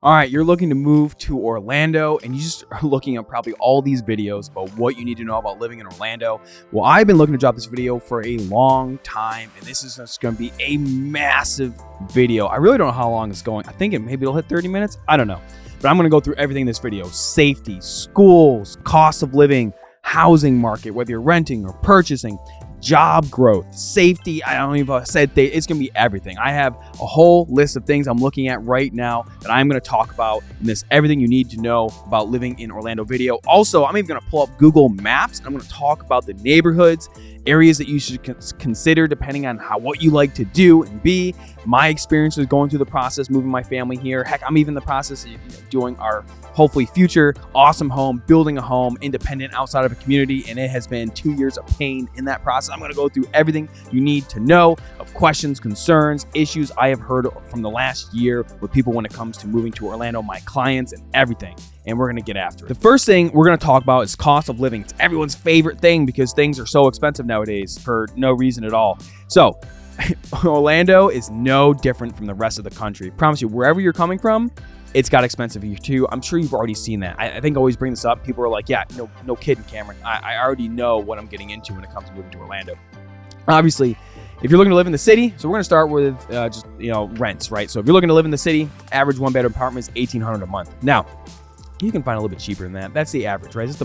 All right, you're looking to move to Orlando and you just are looking at probably all these videos about what you need to know about living in Orlando. Well, I've been looking to drop this video for a long time, and this is just going to be a massive video. I really don't know how long it's going. I think maybe it'll hit 30 minutes. I don't know. But I'm going to go through everything in this video: safety, schools, cost of living, housing market, whether you're renting or purchasing, job growth, safety. I don't even said it's going to be everything. I have a whole list of things I'm looking at right now that I'm going to talk about in this everything you need to know about living in Orlando video. Also, I'm even going to pull up Google Maps. I'm going to talk about the neighborhoods, areas that you should consider depending on what you like to do and be. My experiences going through the process, moving my family here. Heck, I'm even in the process of doing our hopefully future awesome home, building a home, independent outside of a community, and it has been 2 years of pain in that process. I'm going to go through everything you need to know of questions, concerns, issues I have heard from the last year with people when it comes to moving to Orlando, my clients, and everything. And we're going to get after it. The first thing we're going to talk about is cost of living. It's everyone's favorite thing because things are so expensive nowadays for no reason at all. So Orlando is no different from the rest of the country. I promise you, wherever you're coming from, it's got expensive here too. I'm sure you've already seen that. I think I always bring this up. People are like, yeah, no kidding, Cameron. I already know what I'm getting into when it comes to moving to Orlando. Obviously, if you're looking to live in the city, so we're going to start with just rents, right? So if you're looking to live in the city, average one-bedroom apartment is $1,800 a month. Now, you can find a little bit cheaper than that. That's the average, right? It's the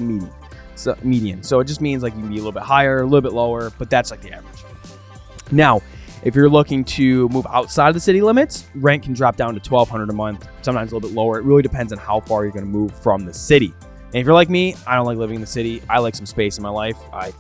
median. So it just means like you can be a little bit higher, a little bit lower, but that's like the average. Now, if you're looking to move outside of the city limits, rent can drop down to $1,200 a month, sometimes a little bit lower. It really depends on how far you're going to move from the city. And if you're like me, I don't like living in the city. I like some space in my life. I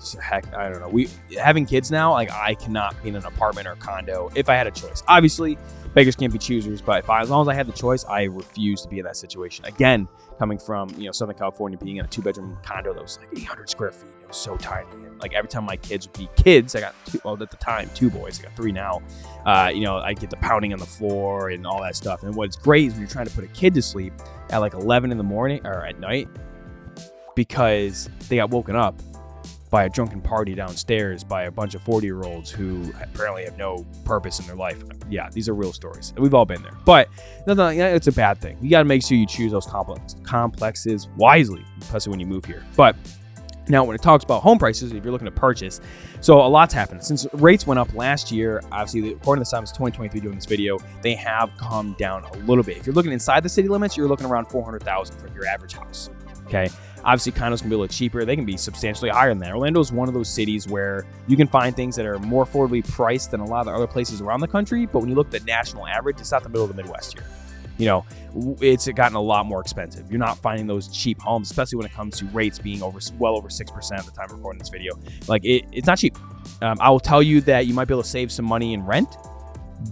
don't know. Having kids now, like I cannot be in an apartment or a condo if I had a choice. Obviously, beggars can't be choosers, but as long as I had the choice, I refuse to be in that situation. Again, coming from Southern California, being in a 2-bedroom condo that was like 800 square feet, it was so tiny. And like every time my kids would be kids, I got at the time 2 boys. I got 3 now. I get the pounding on the floor and all that stuff. And what's great is when you're trying to put a kid to sleep at like 11 in the morning or at night, because they got woken up by a drunken party downstairs by a bunch of 40-year-olds who apparently have no purpose in their life. Yeah, these are real stories. We've all been there. But it's a bad thing. You got to make sure you choose those complexes wisely, especially when you move here. But now when it talks about home prices, if you're looking to purchase, so a lot's happened. Since rates went up last year, obviously, according to the Sun, it's 2023 doing this video, they have come down a little bit. If you're looking inside the city limits, you're looking around $400,000 for your average house. Okay. Obviously, condos can be a little cheaper. They can be substantially higher than that. Orlando is one of those cities where you can find things that are more affordably priced than a lot of the other places around the country. But when you look at the national average, it's not the middle of the Midwest here. It's gotten a lot more expensive. You're not finding those cheap homes, especially when it comes to rates being well over 6% at the time of recording this video. Like it's not cheap. I will tell you that you might be able to save some money in rent,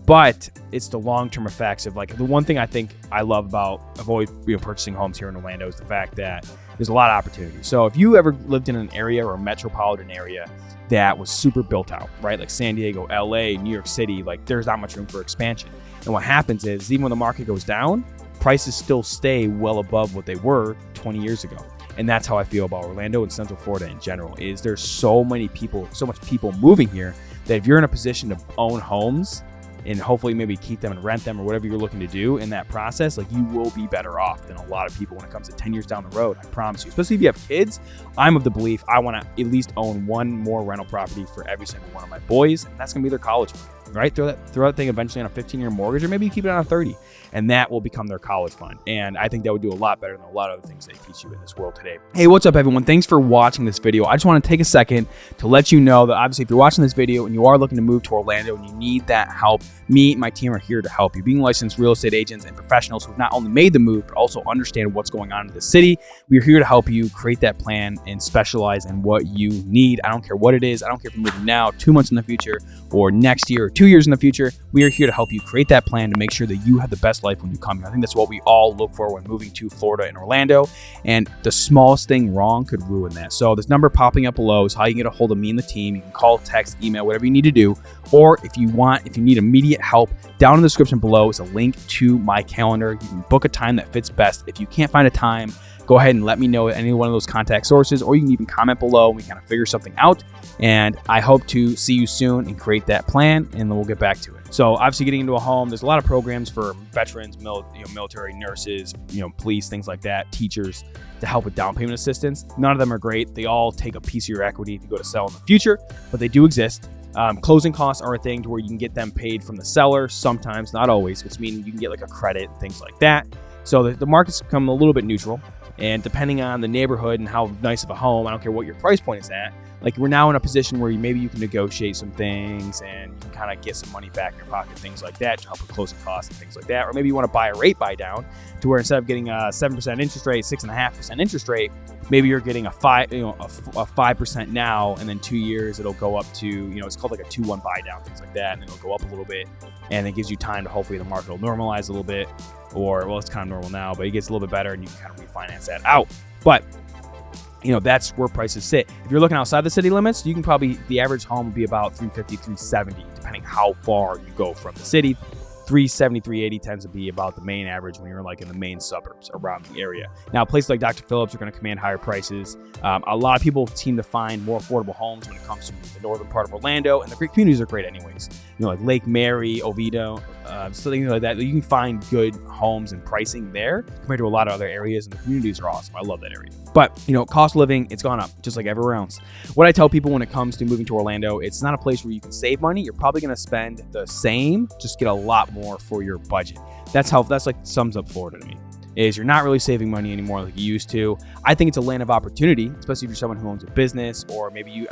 but it's the long-term effects of like the one thing I think I love about avoid purchasing homes here in Orlando is the fact that there's a lot of opportunity. So if you ever lived in an area or a metropolitan area that was super built out, right? Like San Diego, LA, New York City, like there's not much room for expansion. And what happens is even when the market goes down, prices still stay well above what they were 20 years ago. And that's how I feel about Orlando and Central Florida in general, is there's so much people moving here that if you're in a position to own homes and hopefully maybe keep them and rent them or whatever you're looking to do in that process, like you will be better off than a lot of people when it comes to 10 years down the road. I promise you, especially if you have kids. I'm of the belief I want to at least own one more rental property for every single one of my boys. And that's going to be their college fund, right? Throw that thing eventually on a 15-year mortgage, or maybe you keep it on a 30, and that will become their college fund. And I think that would do a lot better than a lot of the things they teach you in this world today. Hey, what's up, everyone? Thanks for watching this video. I just want to take a second to let you know that obviously if you're watching this video and you are looking to move to Orlando and you need that help, me and my team are here to help you. Being licensed real estate agents and professionals who have not only made the move, but also understand what's going on in the city, we are here to help you create that plan and specialize in what you need. I don't care what it is. I don't care if you're moving now, 2 months in the future, or next year, or 2 years in the future. We are here to help you create that plan to make sure that you have the best life when you come here. I think that's what we all look for when moving to Florida and Orlando. And the smallest thing wrong could ruin that. So this number popping up below is how you can get a hold of me and the team. You can call, text, email, whatever you need to do. Or if you need immediate help, down in the description below is a link to my calendar. You can book a time that fits best. If you can't find a time, go ahead and let me know at any one of those contact sources, or you can even comment below and we kind of figure something out. And I hope to see you soon and create that plan, and then we'll get back to it. So obviously getting into a home, there's a lot of programs for veterans, military, nurses, police, things like that, teachers, to help with down payment assistance. None of them are great. They all take a piece of your equity if you go to sell in the future, but they do exist. Closing costs are a thing to where you can get them paid from the seller sometimes, not always, which means you can get like a credit and things like that. So the market's become a little bit neutral, and depending on the neighborhood and how nice of a home, I don't care what your price point is at, like we're now in a position where maybe you can negotiate some things and you can kind of get some money back in your pocket, things like that, to help with closing costs and things like that. Or maybe you want to buy a rate buy down to where instead of getting a 7% interest rate, 6.5% interest rate, maybe you're getting a 5% now, and then 2 years it'll go up to, it's called like a 2-1 buy down, things like that, and then it'll go up a little bit, and it gives you time to hopefully the market will normalize a little bit, or well, it's kind of normal now, but it gets a little bit better and you can kind of refinance that out. But that's where prices sit. If you're looking outside the city limits, you can probably, the average home would be about 350, 370, depending how far you go from the city. 370, 380 tends to be about the main average when you're like in the main suburbs around the area. Now, places like Dr. Phillips are going to command higher prices. A lot of people seem to find more affordable homes when it comes to the northern part of Orlando, and the great communities are great anyways. Like Lake Mary, Oviedo, something like that. You can find good homes and pricing there compared to a lot of other areas, and the communities are awesome. I love that area. But, cost of living, it's gone up just like everywhere else. What I tell people when it comes to moving to Orlando, it's not a place where you can save money. You're probably going to spend the same, just get a lot more for your budget. That's like sums up Florida to me, is you're not really saving money anymore like you used to. I think it's a land of opportunity, especially if you're someone who owns a business, or maybe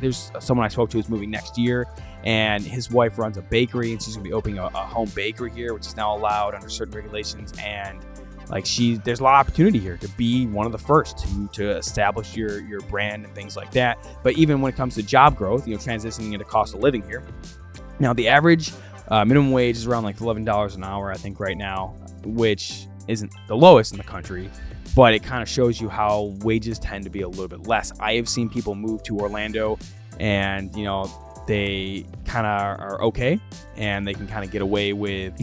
there's someone I spoke to who's moving next year, and his wife runs a bakery, and she's going to be opening a home bakery here, which is now allowed under certain regulations. And there's a lot of opportunity here to be one of the first to establish your brand and things like that. But even when it comes to job growth, transitioning into cost of living here, now the average minimum wage is around like $11 an hour, I think, right now, which isn't the lowest in the country, but it kind of shows you how wages tend to be a little bit less. I have seen people move to Orlando and, they kind of are okay, and they can kind of get away with,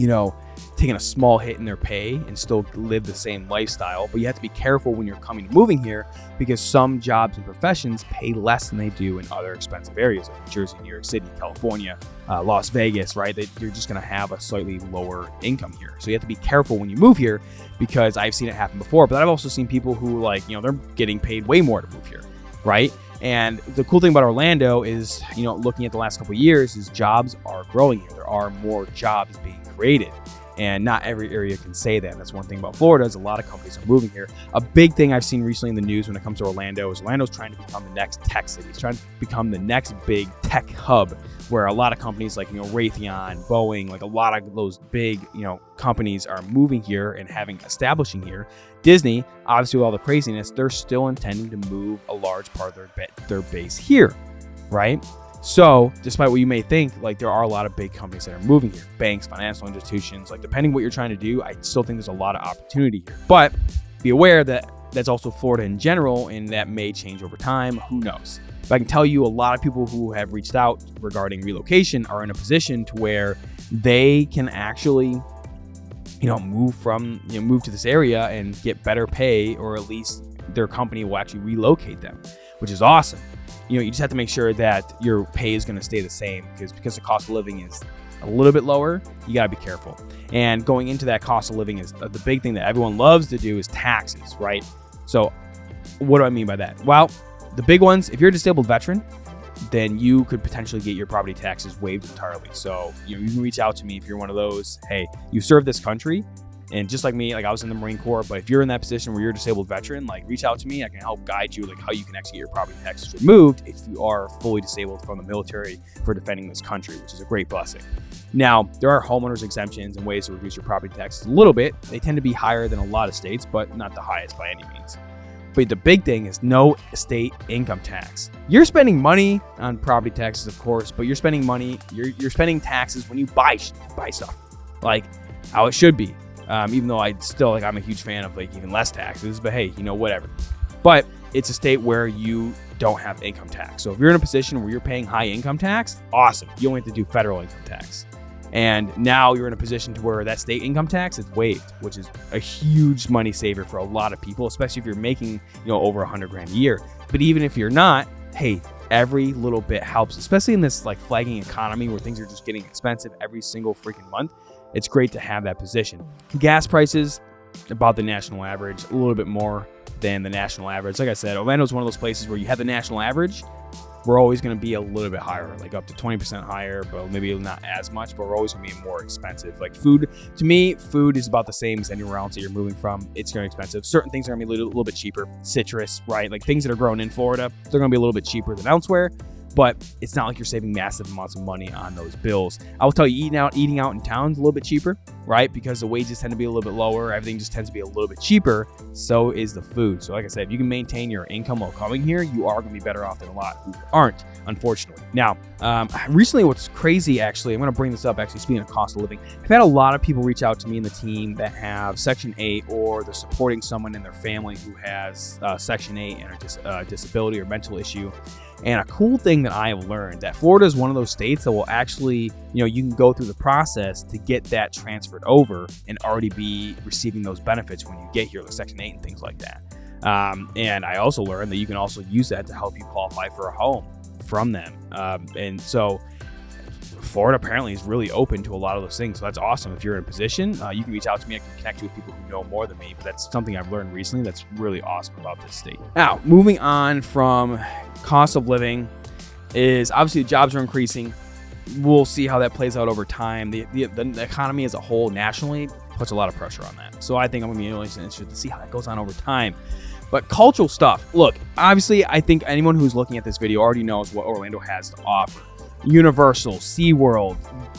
taking a small hit in their pay and still live the same lifestyle. But you have to be careful when you're moving here, because some jobs and professions pay less than they do in other expensive areas like New Jersey, New York City, California, Las Vegas, right? That you're just going to have a slightly lower income here. So you have to be careful when you move here, because I've seen it happen before, but I've also seen people who they're getting paid way more to move here, right? And the cool thing about Orlando is, looking at the last couple of years, is jobs are growing here. There are more jobs being created. And not every area can say that. That's one thing about Florida, is a lot of companies are moving here. A big thing I've seen recently in the news when it comes to Orlando is Orlando's trying to become the next tech city. It's trying to become the next big tech hub, where a lot of companies like, Raytheon, Boeing, like a lot of those big, companies are moving here and establishing here. Disney, obviously with all the craziness, they're still intending to move a large part of their base here, right? So despite what you may think, there are a lot of big companies that are moving here, banks, financial institutions, depending what you're trying to do, I still think there's a lot of opportunity here. But be aware that that's also Florida in general, and that may change over time. Who knows? But I can tell you, a lot of people who have reached out regarding relocation are in a position to where they can actually, move to this area and get better pay, or at least their company will actually relocate them, which is awesome. You just have to make sure that your pay is going to stay the same, because the cost of living is a little bit lower. You got to be careful. And going into that cost of living is the big thing that everyone loves to do is taxes, right? So what do I mean by that? Well, the big ones, if you're a disabled veteran, then you could potentially get your property taxes waived entirely. So you can reach out to me if you're one of those. Hey, you serve this country. And just like me, I was in the Marine Corps, but if you're in that position where you're a disabled veteran, reach out to me. I can help guide you, how you can actually get your property taxes removed if you are fully disabled from the military for defending this country, which is a great blessing. Now, there are homeowners exemptions and ways to reduce your property taxes a little bit. They tend to be higher than a lot of states, but not the highest by any means. But the big thing is no state income tax. You're spending money on property taxes, of course, but you're spending money, you're spending taxes when you buy stuff, how it should be. Even though I'm a huge fan of even less taxes, but hey, whatever. But it's a state where you don't have income tax. So if you're in a position where you're paying high income tax, awesome. You only have to do federal income tax. And now you're in a position to where that state income tax is waived, which is a huge money saver for a lot of people, especially if you're making, over $100,000 a year. But even if you're not, hey, every little bit helps, especially in this like flagging economy where things are just getting expensive every single freaking month. It's great to have that position. Gas prices, about the national average, a little bit more than the national average. Like I said, Orlando is one of those places where you have the national average. We're always going to be a little bit higher, like up to 20% higher, but maybe not as much, but we're always going to be more expensive. Like food, to me, food is about the same as anywhere else that you're moving from. It's going to be expensive. Certain things are going to be a little bit cheaper. Citrus, right? Like things that are grown in Florida, they're going to be a little bit cheaper than elsewhere, but it's not like you're saving massive amounts of money on those bills. I will tell you, eating out in town is a little bit cheaper, right? Because the wages tend to be a little bit lower. Everything just tends to be a little bit cheaper. So is the food. So like I said, if you can maintain your income while coming here, you are going to be better off than a lot who aren't, unfortunately. Now, recently what's crazy, actually, I'm going to bring this up, actually, speaking of cost of living. I've had a lot of people reach out to me and the team that have Section 8 or they're supporting someone in their family who has Section 8 and a disability or mental issue. And a cool thing that I have learned that Florida is one of those states that will actually, you can go through the process to get that transferred over and already be receiving those benefits when you get here, like Section 8 and things like that. And I also learned that you can also use that to help you qualify for a home from them. And so Florida apparently is really open to a lot of those things. So that's awesome. If you're in a position, you can reach out to me. I can connect you with people who know more than me, but that's something I've learned recently that's really awesome about this state. Now, moving on from cost of living is obviously the jobs are increasing. We'll see how that plays out over time. The economy as a whole nationally puts a lot of pressure on that. So I think I'm going to be really interested to see how that goes on over time. But cultural stuff. Look, obviously, I think anyone who's looking at this video already knows what Orlando has to offer. Universal, SeaWorld,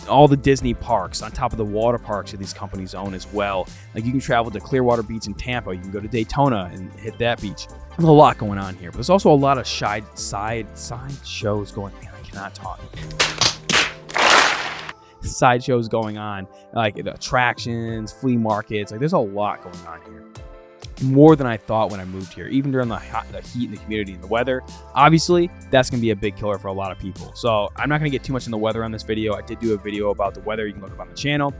all the Disney parks, on top of the water parks that these companies own as well. Like you can travel to Clearwater Beach in Tampa. You can go to Daytona and hit that beach. There's a lot going on here. But there's also a lot of side shows going on. Man, I cannot talk. Side shows going on, like the attractions, flea markets. Like there's a lot going on here. More than I thought when I moved here, even during the heat and the humidity and the weather. Obviously, that's going to be a big killer for a lot of people. So I'm not going to get too much in the weather on this video. I did do a video about the weather. You can look up on the channel.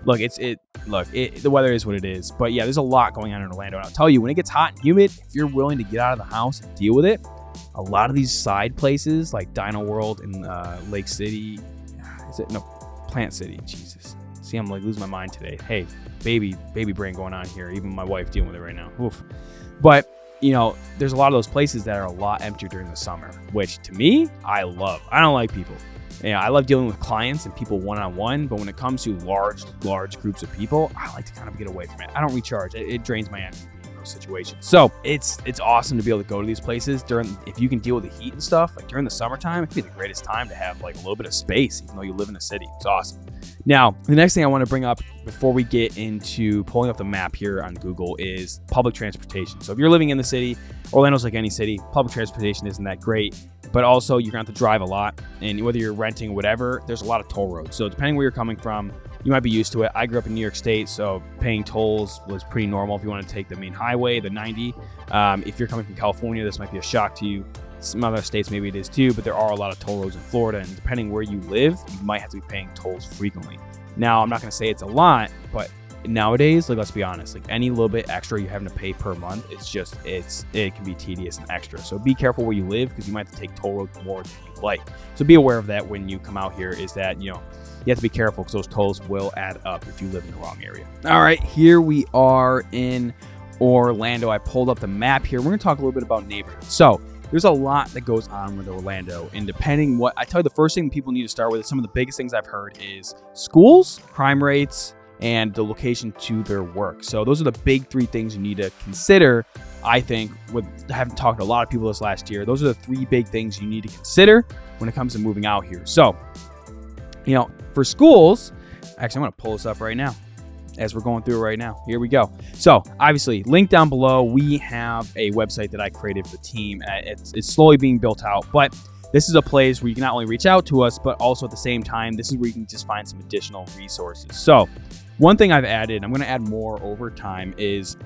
Look, the weather is what it is. But yeah, there's a lot going on in Orlando. And I'll tell you, when it gets hot and humid, if you're willing to get out of the house and deal with it, a lot of these side places like Dino World in Lake City, Plant City, Jesus. See, I'm like losing my mind today. Hey, baby brain going on here. Even my wife dealing with it right now. Oof. But, there's a lot of those places that are a lot emptier during the summer, which to me, I love. I don't like people. I love dealing with clients and people one-on-one, but when it comes to large groups of people, I like to kind of get away from it. I don't recharge. It drains my energy in those situations. So it's awesome to be able to go to these places if you can deal with the heat and stuff, like during the summertime, it could be the greatest time to have like a little bit of space, even though you live in a city. It's awesome. Now, the next thing I want to bring up before we get into pulling up the map here on Google is public transportation. So if you're living in the city, Orlando's like any city, public transportation isn't that great, but also you're going to have to drive a lot. And whether you're renting or whatever, there's a lot of toll roads. So depending where you're coming from, you might be used to it. I grew up in New York State, so paying tolls was pretty normal if you want to take the main highway, the 90. If you're coming from California, this might be a shock to you. Some other states, maybe it is too, but there are a lot of toll roads in Florida, and depending where you live, you might have to be paying tolls frequently. Now, I'm not going to say it's a lot, but nowadays, like, let's be honest, like any little bit extra you're having to pay per month, it can be tedious and extra. So be careful where you live, because you might have to take toll roads more than you like. So be aware of that when you come out here, is that, you have to be careful, because those tolls will add up if you live in the wrong area. All right, here we are in Orlando. I pulled up the map here. We're going to talk a little bit about neighborhoods. So there's a lot that goes on with Orlando, and depending what I tell you, the first thing people need to start with is some of the biggest things I've heard is schools, crime rates, and the location to their work. So those are the big three things you need to consider. I think, with having talked to a lot of people this last year, those are the three big things you need to consider when it comes to moving out here. So, for schools, actually, I'm going to pull this up right now as we're going through it right now. Here we go. So obviously, link down below, we have a website that I created for the team. It's slowly being built out, but this is a place where you can not only reach out to us, but also at the same time, this is where you can just find some additional resources. So one thing I've added, I'm going to add more over time, is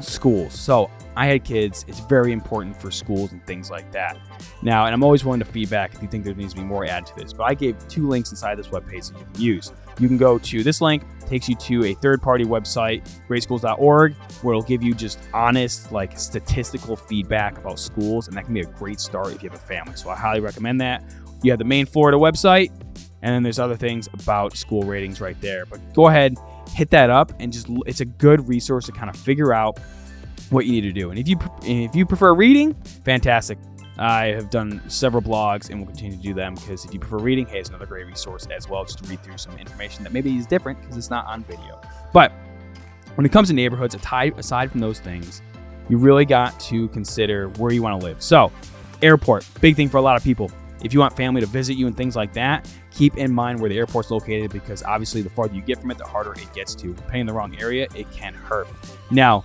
schools. So I had kids. It's very important for schools and things like that. Now, and I'm always willing to feedback if you think there needs to be more added to this, but I gave 2 links inside this webpage that you can use. You can go to this link, takes you to a third-party website, greatschools.org, where it'll give you just honest, like statistical feedback about schools, and that can be a great start if you have a family. So I highly recommend that. You have the main Florida website, and then there's other things about school ratings right there. But go ahead, hit that up, and just it's a good resource to kind of figure out what you need to do. And if you prefer reading, fantastic. I have done several blogs and will continue to do them, because if you prefer reading, hey, it's another great resource as well, just to read through some information that maybe is different because it's not on video. But when it comes to neighborhoods, aside from those things, you really got to consider where you want to live. So airport, big thing for a lot of people. If you want family to visit you and things like that, keep in mind where the airport's located, because obviously the farther you get from it, the harder it gets to. Depending on the wrong area, it can hurt. Now,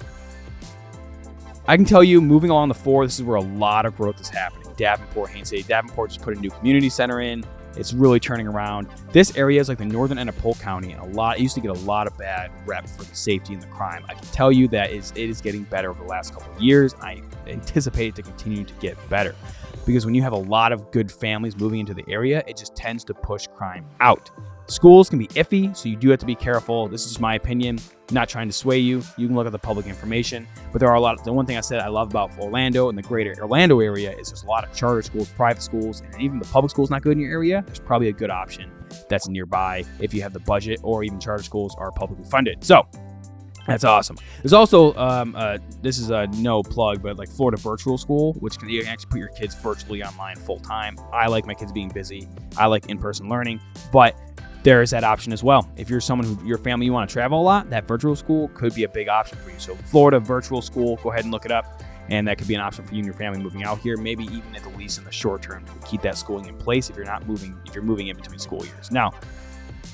I can tell you, moving along the 4, this is where a lot of growth is happening. Davenport, Haines City. Davenport just put a new community center in. It's really turning around. This area is like the northern end of Polk County, and it used to get a lot of bad rep for the safety and the crime. I can tell you that it is getting better over the last couple of years. I anticipate it to continue to get better, because when you have a lot of good families moving into the area, it just tends to push crime out. Schools can be iffy, so you do have to be careful. This is my opinion. I'm not trying to sway you. You can look at the public information, but there are a lot. The one thing I said I love about Orlando and the greater Orlando area is there's a lot of charter schools, private schools, and even the public schools not good in your area. There's probably a good option that's nearby if you have the budget, or even charter schools are publicly funded. So that's awesome. There's also, this is a no plug, but like Florida Virtual School, which you can actually put your kids virtually online full time. I like my kids being busy. I like in-person learning, but there is that option as well. If you're someone your family, you want to travel a lot, that virtual school could be a big option for you. So Florida Virtual School, go ahead and look it up. And that could be an option for you and your family moving out here, maybe even at the least in the short term, to keep that schooling in place if you're moving in between school years. Now,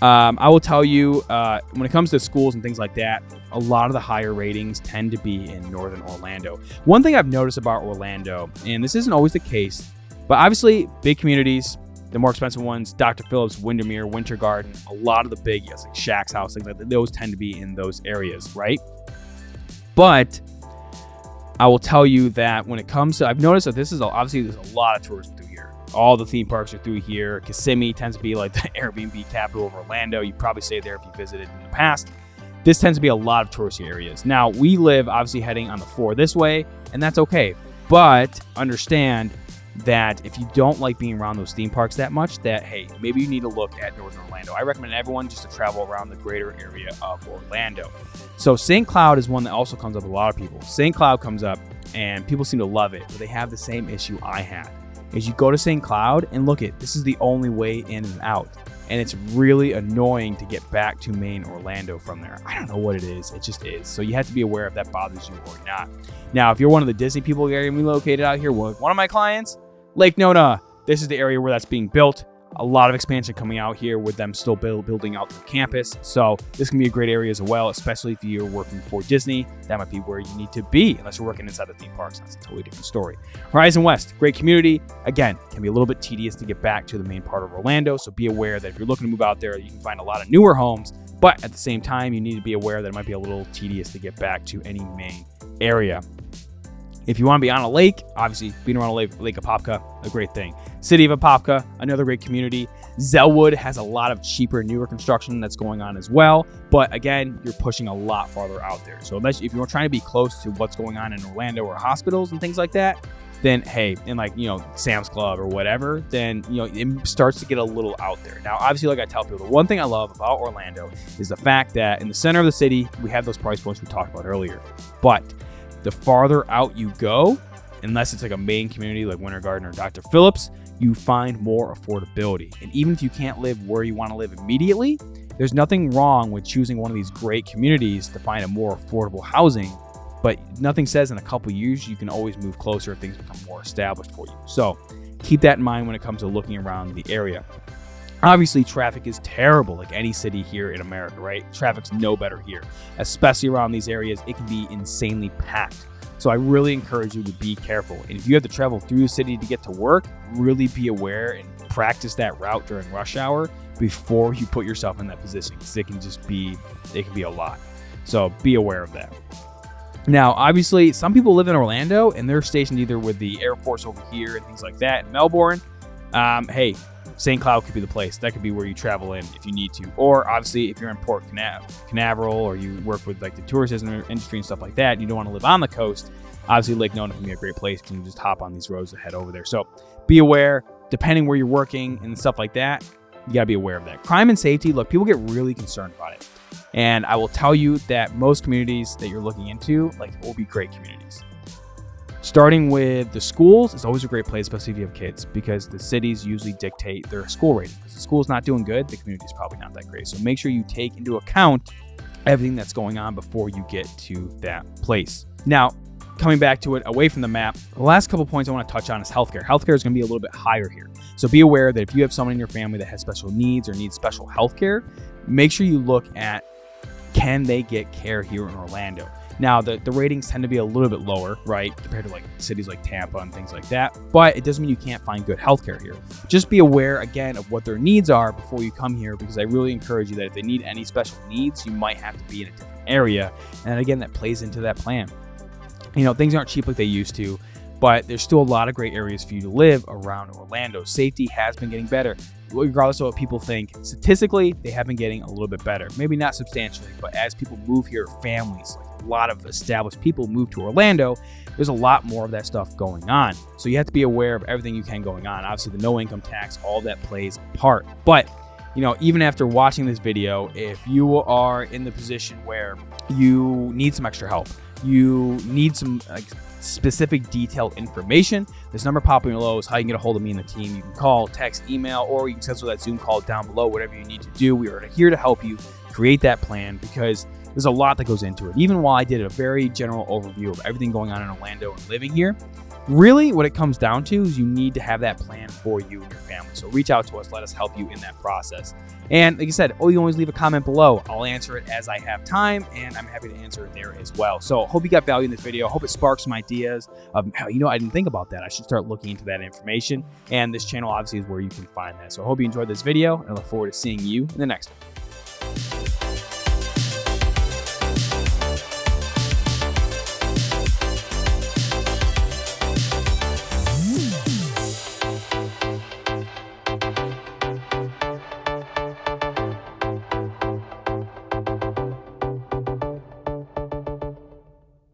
I will tell you, when it comes to schools and things like that, a lot of the higher ratings tend to be in northern Orlando. One thing I've noticed about Orlando, and this isn't always the case, but obviously big communities, the more expensive ones, Dr. Phillips, Windermere, Winter Garden, a lot of the big, like Shaq's House, things like that, those tend to be in those areas, right? But I will tell you that when it comes to, I've noticed that there's a lot of tourists through here. All the theme parks are through here. Kissimmee tends to be like the Airbnb capital of Orlando. You probably stayed there if you visited in the past. This tends to be a lot of touristy areas. Now, we live obviously heading on the 4 this way, and that's okay. But understand that if you don't like being around those theme parks that much, that, hey, maybe you need to look at northern Orlando. I recommend everyone just to travel around the greater area of Orlando. So St. Cloud is one that also comes up with a lot of people. St. Cloud comes up, and people seem to love it, but they have the same issue I had. Is you go to St. Cloud and look at, this is the only way in and out. And it's really annoying to get back to main Orlando from there. I don't know what it is. It just is. So you have to be aware if that bothers you or not. Now, if you're one of the Disney people getting relocated out here, one of my clients, Lake Nona, this is the area where that's being built. A lot of expansion coming out here with them still building out the campus. So this can be a great area as well, especially if you're working for Disney. That might be where you need to be, unless you're working inside the theme parks. That's a totally different story. Horizon West, great community. Again, can be a little bit tedious to get back to the main part of Orlando. So be aware that if you're looking to move out there, you can find a lot of newer homes. But at the same time, you need to be aware that it might be a little tedious to get back to any main area. If you want to be on a lake, obviously being around Lake Apopka, a great thing. City of Apopka, another great community. Zellwood has a lot of cheaper, newer construction that's going on as well. But again, you're pushing a lot farther out there. So if you're trying to be close to what's going on in Orlando or hospitals and things like that, then hey, in Sam's Club or whatever, then it starts to get a little out there. Now, obviously, like I tell people, the one thing I love about Orlando is the fact that in the center of the city, we have those price points we talked about earlier. But the farther out you go, unless it's like a main community like Winter Garden or Dr. Phillips, you find more affordability. And even if you can't live where you want to live immediately, there's nothing wrong with choosing one of these great communities to find a more affordable housing. But nothing says in a couple years you can always move closer if things become more established for you. So keep that in mind when it comes to looking around the area. Obviously, traffic is terrible, like any city here in America, right? Traffic's no better here, especially around these areas. It can be insanely packed. So I really encourage you to be careful. And if you have to travel through the city to get to work, really be aware and practice that route during rush hour before you put yourself in that position, because it can be a lot. So be aware of that. Now, obviously, some people live in Orlando and they're stationed either with the Air Force over here and things like that in Melbourne. Hey, St. Cloud could be the place. That could be where you travel in if you need to. Or obviously, if you're in Port Canaveral or you work with like the tourism industry and stuff like that, and you don't want to live on the coast, obviously Lake Nona can be a great place. You can just hop on these roads to head over there. So be aware, depending where you're working and stuff like that, you got to be aware of that. Crime and safety, look, people get really concerned about it. And I will tell you that most communities that you're looking into, like, will be great communities. Starting with the schools is always a great place, especially if you have kids, because the cities usually dictate their school rating. If the school's not doing good, the community's probably not that great. So make sure you take into account everything that's going on before you get to that place. Now, coming back to it away from the map, the last couple points I want to touch on is healthcare. Healthcare is going to be a little bit higher here. So be aware that if you have someone in your family that has special needs or needs special healthcare, make sure you look at, can they get care here in Orlando? Now, the ratings tend to be a little bit lower, right, compared to like cities like Tampa and things like that, but it doesn't mean you can't find good healthcare here. Just be aware, again, of what their needs are before you come here, because I really encourage you that if they need any special needs, you might have to be in a different area. And again, that plays into that plan. You know, things aren't cheap like they used to, but there's still a lot of great areas for you to live around Orlando. Safety has been getting better. Regardless of what people think, statistically, they have been getting a little bit better. Maybe not substantially, but as people move here, families, like a lot of established people move to Orlando, there's a lot more of that stuff going on. So you have to be aware of everything you can going on. Obviously, the no income tax, all that plays a part. But, you know, even after watching this video, if you are in the position where you need some extra help, you need some specific detailed information, this number popping below is how you can get a hold of me and the team. You can call, text, email, or you can schedule that Zoom call down below, whatever you need to do. We are here to help you create that plan, because there's a lot that goes into it. Even while I did a very general overview of everything going on in Orlando and living here, really what it comes down to is you need to have that plan for you and your family. So reach out to us, let us help you in that process. And like I said, you always leave a comment below. I'll answer it as I have time, and I'm happy to answer it there as well. So hope you got value in this video. Hope it sparks some ideas of, you know, I didn't think about that. I should start looking into that information. And this channel obviously is where you can find that. So I hope you enjoyed this video, and I look forward to seeing you in the next one.